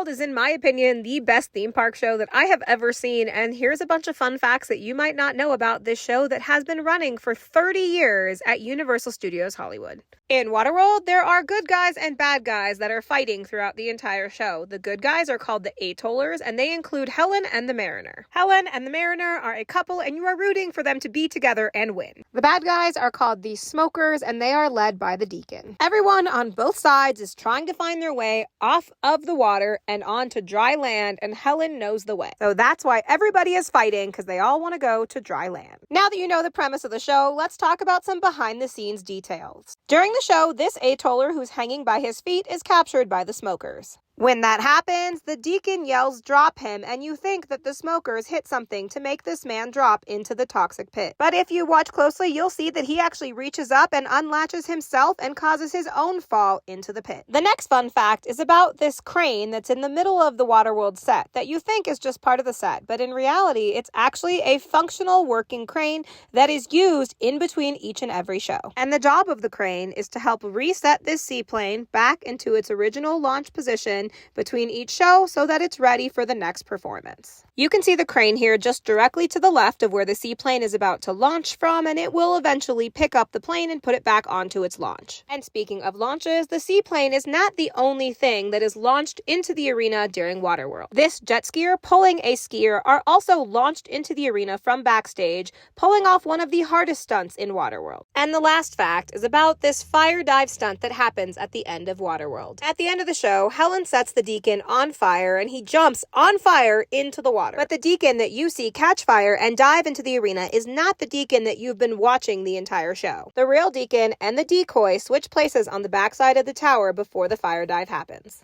Waterworld is, in my opinion, the best theme park show that I have ever seen, and here's a bunch of fun facts that you might not know about this show that has been running for 30 years at Universal Studios Hollywood. In Waterworld, there are good guys and bad guys that are fighting throughout the entire show. The good guys are called the Atollers, and they include Helen and the Mariner. Helen and the Mariner are a couple, and you are rooting for them to be together and win. The bad guys are called the Smokers, and they are led by the Deacon. Everyone on both sides is trying to find their way off of the water and onto dry land, and Helen knows the way. So that's why everybody is fighting, because they all want to go to dry land. Now that you know the premise of the show, let's talk about some behind-the-scenes details. During the show, this Atoller who's hanging by his feet is captured by the Smokers. When that happens, the Deacon yells, "Drop him," and you think that the Smokers hit something to make this man drop into the toxic pit. But if you watch closely, you'll see that he actually reaches up and unlatches himself and causes his own fall into the pit. The next fun fact is about this crane that's in the middle of the Waterworld set that you think is just part of the set, but in reality, it's actually a functional working crane that is used in between each and every show. And the job of the crane is to help reset this seaplane back into its original launch position between each show so that it's ready for the next performance. You can see the crane here just directly to the left of where the seaplane is about to launch from, and it will eventually pick up the plane and put it back onto its launch. And speaking of launches, the seaplane is not the only thing that is launched into the arena during Waterworld. This jet skier pulling a skier are also launched into the arena from backstage, pulling off one of the hardest stunts in Waterworld. And the last fact is about this fire dive stunt that happens at the end of Waterworld. At the end of the show, Helen sets the Deacon on fire, and he jumps on fire into the water. But the Deacon that you see catch fire and dive into the arena is not the Deacon that you've been watching the entire show. The real Deacon and the decoy switch places on the backside of the tower before the fire dive happens.